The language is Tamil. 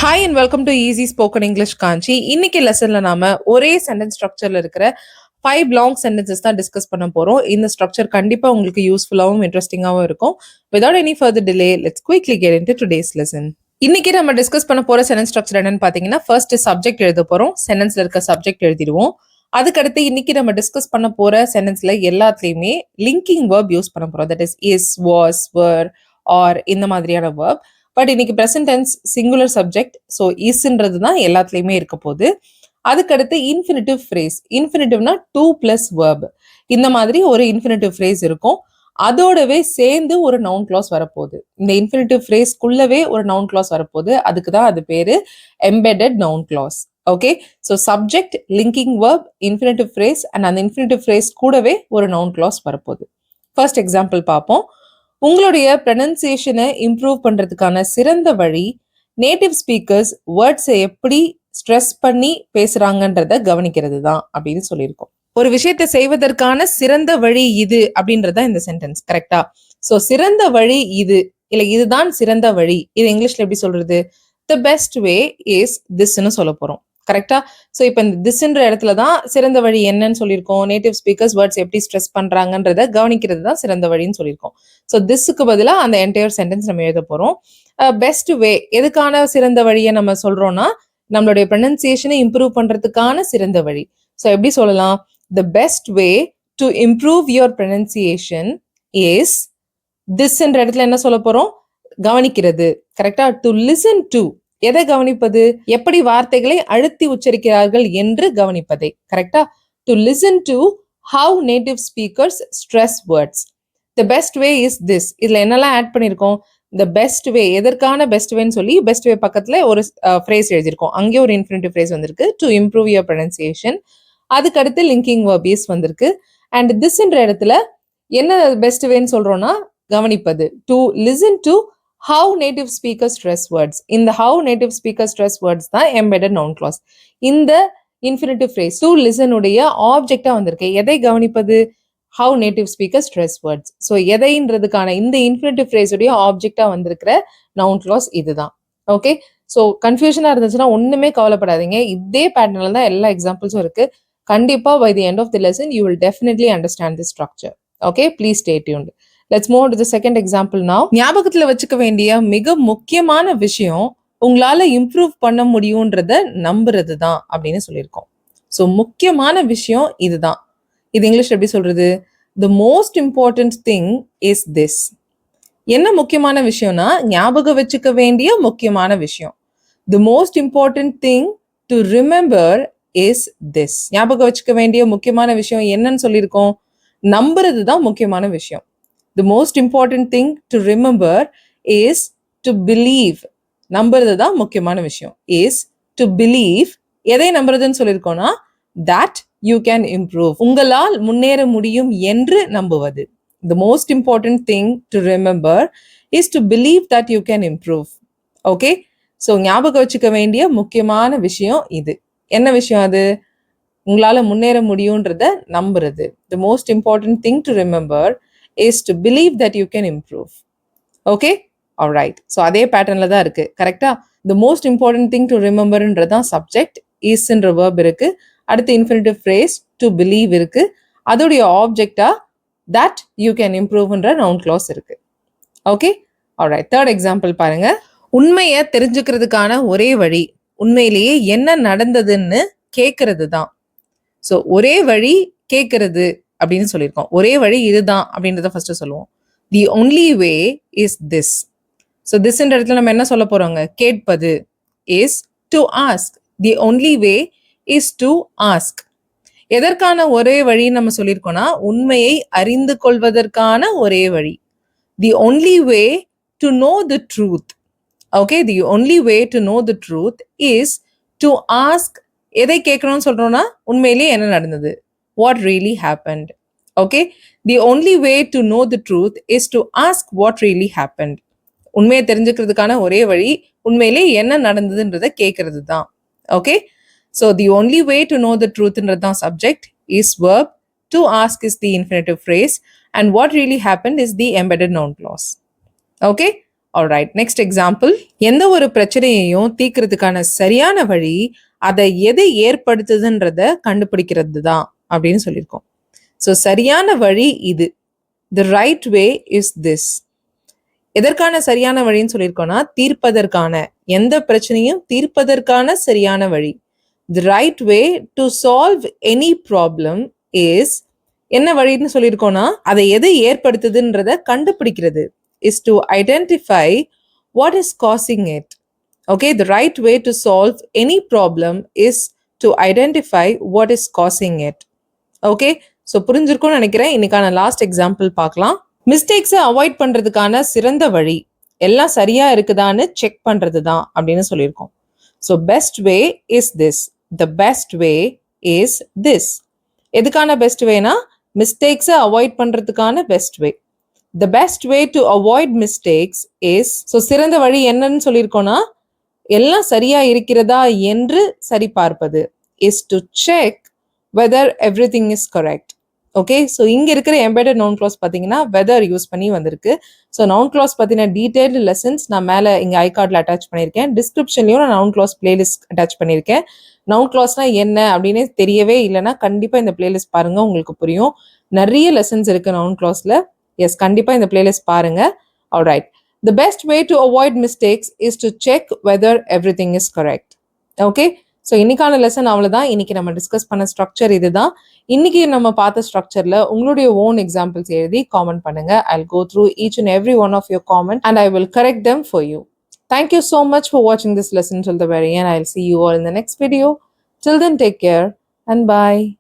Hi and welcome to easy spoken English Kanchi. இன்னைக்கு லெசன்ல நாம ஒரே சென்டென்ஸ் ஸ்ட்ரக்சர்ல இருக்கிற 5 லாங் சென்டென்சஸ் தான் டிஸ்கஸ் பண்ண போறோம். இந்த ஸ்ட்ரக்சர் கண்டிப்பா உங்களுக்கு யூஸ்ஃபுல்லாகவும் இன்ட்ரெஸ்டிங்காகவும் இருக்கும். Without any further delay, let's quickly get into today's lesson. இன்னைக்கு நம்ம டிஸ்கஸ் பண்ண போற சென்டென்ஸ் ஸ்ட்ரக்சர் என்னன்னு பாத்தீங்கன்னா, ஃபர்ஸ்ட் சப்ஜெக்ட் எழுத போறோம். சென்டென்ஸ்ல இருக்க சப்ஜெக்ட் எழுதிடுவோம். அதுக்கடுத்து இன்னைக்கு நம்ம டிஸ்கஸ் பண்ண போற சென்டென்ஸ்ல எல்லாத்துலயுமே லிங்கிங் வேர்ப் யூஸ் பண்ண போறோம். That is, was, were, are இந்த மாதிரியான வேர்ப். பட் இன்னைக்கு present tense singular subject, so இஸ்ன்றது தான் எல்லாத்துலேயுமே இருக்க போகுது. அதுக்கடுத்து இன்ஃபினிட்டிவ் ஃப்ரேஸ். இன்ஃபினிட்டிவ்னா 2 + வேர்ப். இந்த மாதிரி ஒரு இன்ஃபினிட்டிவ் ஃப்ரேஸ் இருக்கும். அதோடவே சேர்ந்து ஒரு நவுன் கிளாஸ் வரப்போகுது. இந்த இன்ஃபினிட்டிவ் ஃப்ரேஸ்க்குள்ளவே ஒரு நவுன் கிளாஸ் வரப்போகுது. அதுக்கு தான் அது பேரு embedded noun clause. Okay, so subject, linking verb, infinitive phrase and அந்த இன்ஃபினிட்டிவ் ஃப்ரேஸ் கூடவே ஒரு நவுன் கிளாஸ் வரப்போகுது. ஃபர்ஸ்ட் எக்ஸாம்பிள் பார்ப்போம். உங்களுடைய ப்ரொனன்சியேஷனை இம்ப்ரூவ் பண்றதுக்கான சிறந்த வழி நேட்டிவ் ஸ்பீக்கர்ஸ் வேர்ட்ஸை எப்படி ஸ்ட்ரெஸ் பண்ணி பேசுறாங்கன்றத கவனிக்கிறது தான் அப்படின்னு சொல்லியிருக்கோம். ஒரு விஷயத்தை செய்வதற்கான சிறந்த வழி இது அப்படின்றத இந்த சென்டென்ஸ். கரெக்டா? ஸோ சிறந்த வழி இது, இல்ல இதுதான் சிறந்த வழி. இது இங்கிலீஷ்ல எப்படி சொல்றது? த பெஸ்ட் வே இஸ் திஸ்ன்னு சொல்ல போறோம். கரெக்டா? ஸோ இப்போ இந்த திஸ்ன்ற இடத்துல தான் சிறந்த வழி என்னன்னு சொல்லியிருக்கோம். நேட்டிவ் ஸ்பீக்கர்ஸ் வேர்ட்ஸ் எப்படி ஸ்ட்ரெஸ் பண்றாங்கன்றத கவனிக்கிறது தான் சிறந்த வழின்னு சொல்லியிருக்கோம். ஸோ திஸ்ஸுக்கு பதிலாக அந்த என்டையர் சென்டென்ஸ் நம்ம எழுத போறோம். பெஸ்ட் வே எதுக்கான சிறந்த வழியை நம்ம சொல்றோம்னா, நம்மளுடைய ப்ரொனன்சியேஷனை இம்ப்ரூவ் பண்றதுக்கான சிறந்த வழி. ஸோ எப்படி சொல்லலாம்? The best way to improve your pronunciation is திஸ்ன்ற இடத்துல என்ன சொல்ல போறோம்? கவனிக்கிறது. கரெக்டா? டு லிசன் டு, எதை கவனிப்பது? எப்படி வார்த்தைகளை அழுத்தி உச்சரிக்கிறார்கள் என்று கவனிப்பதை. கரெக்டா? To listen to how native speakers stress words. The best way is this. இதுல என்னெல்லாம் ஆட் பண்ணிருக்கோம்? த பெஸ்ட் வே, எதற்கான பெஸ்ட் வேன்னு சொல்லி பெஸ்ட் வே பக்கத்துல ஒரு ஃப்ரேஸ் எழுதியிருக்கோம். அங்கே ஒரு இன்ஃபினிட்டிவ் ஃப்ரேஸ் வந்திருக்கு, டு இம்ப்ரூவ் யுவர் ப்ரொனன்சியேஷன். அதுக்கடுத்து லிங்கிங் வேர்ப் இஸ் வந்திருக்கு. அண்ட் திஸ்ன்ற இடத்துல என்ன பெஸ்ட் வேன்னு சொல்றோம்னா, கவனிப்பது. To listen to how native speakers stress words. இந்த how native speakers stress words தான் embedded noun clause. இந்த infinitive phrase to listen உடைய ஆப்ஜெக்டா வந்திருக்கு. எதை கவனிப்பது? how native speakers stress words. So எதைன்றதுக்கான இந்த infinitive phrase உடைய ஆப்ஜெக்டா வந்திருக்கிற noun clause இதுதான். ஓகே, ஸோ கன்ஃபியூஷனா இருந்துச்சுன்னா ஒண்ணுமே கவலைப்படாதீங்க. இதே பேட்டர்ன்ல தான் எல்லா எக்ஸாம்பிள்ஸும் இருக்கு. கண்டிப்பா by the end of the lesson you will definitely understand this structure. Okay, please stay tuned. Let's move on to the second example now. ஞாபகத்துல வச்சுக்க வேண்டிய மிக முக்கியமான விஷயம் உங்களால இம்ப்ரூவ் பண்ண முடியும்ன்றத நம்புறது தான் அப்படின்னு சொல்லியிருக்கோம். ஸோ முக்கியமான விஷயம் இதுதான். இது இங்கிலீஷ் எப்படி சொல்றது? The most important thing is this. என்ன முக்கியமான விஷயம்னா, ஞாபகம் வச்சுக்க வேண்டிய முக்கியமான விஷயம். The most important thing to remember is this. ஞாபகம் வச்சுக்க வேண்டிய முக்கியமான விஷயம் என்னன்னு சொல்லியிருக்கோம்? நம்புறது தான் முக்கியமான விஷயம். The most important thing to remember is to believe. நம்புறது தான் முக்கியமான விஷயம். Is to believe. எதை நம்புறதுன்னு சொல்லியிருக்கோம்னா, that you can improve. உங்களால் முன்னேற முடியும் என்று நம்புவது. The most important thing to remember is to believe that you can improve. Okay? So ஞாபகம் வச்சுக்க வேண்டிய முக்கியமான விஷயம் இது. என்ன விஷயம் அது? உங்களால முன்னேற முடியும்ன்றத நம்புறது. The most important thing to remember is to believe that you can improve. Okay? Alright. So அதே பேட்டர்ன்ல தான் இருக்கு. கரெக்டா? The most important thing to rememberன்றதான் subject, isன்ற verb இருக்கு. அடுத்து infinitive phrase to believe இருக்கு. அதோடைய ஆப்ஜெக்டா that you can improveன்ற noun clause இருக்கு. Okay? Alright. Third example பாருங்க. உண்மையை தெரிஞ்சுக்கிறதுக்கான ஒரே வழி உண்மையிலேயே என்ன நடந்ததுன்னு கேட்கறது தான். ஸோ ஒரே வழி கேட்கறது அப்படின்னு சொல்லியிருக்கோம். ஒரே வழி இதுதான் அப்படின்றத ஃபர்ஸ்ட் சொல்லுவோம். The only way is this. So திஸ்ன்ற இடத்துல நம்ம என்ன சொல்ல போறோங்க? கேட்பது. Is to ask. The only way is to ask. எதற்கான ஒரே வழி நம்ம சொல்லியிருக்கோம்னா, உண்மையை அறிந்து கொள்வதற்கான ஒரே வழி. The only way to know the truth. Okay, the only way to know the truth is to ask. எதை கேட்கணும்னு சொல்றோம்னா, உண்மையிலேயே என்ன நடந்தது? What really happened. Okay? The only way to know the truth is to ask what really happened. உண்மையை தெரிஞ்சுக்கிறதுக்கான ஒரே வழி உண்மையிலே என்ன நடந்ததுன்றத கேட்கறது தான். Okay, so the only way to know the ட்ரூத்ன்றது தான் subject, is verb, to ask is the infinitive phrase, and what really happen is the embedded noun clause. Okay, alright, next example. எந்த ஒரு பிரச்சனையையும் தீர்க்கிறதுக்கான சரியான வழி அதை எது ஏற்படுத்துதுன்றத கண்டுபிடிக்கிறது தான் அப்படின்னு சொல்லியிருக்கோம். ஸோ சரியான வழி இது. The right way is this. எதற்கான சரியான வழின்னு சொல்லியிருக்கோம்னா தீர்ப்பதற்கான, எந்த பிரச்சனையும் தீர்ப்பதற்கான சரியான வழி. The right way to solve any problem is, என்ன வழின்னு சொல்லியிருக்கோம்னா அதை எது ஏற்படுத்துதுன்றத கண்டுபிடிக்கிறது. Is to identify what is causing it. Okay, the right way to solve any problem is to identify what is causing it. Okay, so புரிஞ்சிருக்கும்னு நினைக்கிறேன். இன்னைக்கான லாஸ்ட் எக்ஸாம்பிள் பார்க்கலாம். மிஸ்டேக்ஸை அவாய்ட் பண்றதுக்கான சிறந்த வழி எல்லாம் சரியா இருக்குதான்னு செக் பண்றது தான் அப்படின்னு சொல்லியிருக்கோம். So best way is this. The best way is this. எதுக்கான பெஸ்ட் வேனா மிஸ்டேக்ஸை அவாய்ட் பண்றதுக்கான best way. The best way to avoid mistakes is, so சிறந்த வழி என்னன்னு சொல்லியிருக்கோம்னா எல்லாம் சரியா இருக்கிறதா என்று சரி பார்ப்பது. Is to check weather everything is correct. Okay, so இங்கே இருக்கிற எம்பெடட் நவுன் க்ளாஸ் பார்த்தீங்கன்னா வெதர் யூஸ் பண்ணி வந்திருக்கு. ஸோ நவுன் க்ளாஸ் பற்றின டீடைல்டு லெசன்ஸ் நான் மேலே இங்கே ஐகார்டில் அட்டாச் பண்ணியிருக்கேன். டிஸ்கிரிப்ஷன்லையும் நான் நவுன் க்ளாஸ் பிளேலிஸ்ட் அட்டாச் பண்ணியிருக்கேன். நவுன் க்ளாஸ்னா என்ன அப்படின்னு தெரியவே இல்லைன்னா கண்டிப்பாக இந்த பிளேலிஸ்ட் பாருங்கள், உங்களுக்கு புரியும். நிறைய லெசன்ஸ் இருக்குது நவுன் க்ளாஸில். எஸ், கண்டிப்பாக இந்த பிளேலிஸ்ட் பாருங்கள். Alright, the best way to avoid mistakes is to check weather everything is correct. Okay, so இன்னைக்கான லெசன் அவ்வளோதான். இன்னைக்கு நம்ம டிஸ்கஸ் பண்ண ஸ்ட்ரக்சர் இதுதான். இன்னைக்கு நம்ம பார்த்த ஸ்ட்ரக்சர்ல உங்களுடைய ஓன் எக்ஸாம்பிள்ஸ் எழுதி காமெண்ட் பண்ணுங்க. I'll go through each and every one of your comments and I will correct them for you. Thank you so much for watching this lesson till the very end. I'll see you all in the next video. Till then, take care and bye.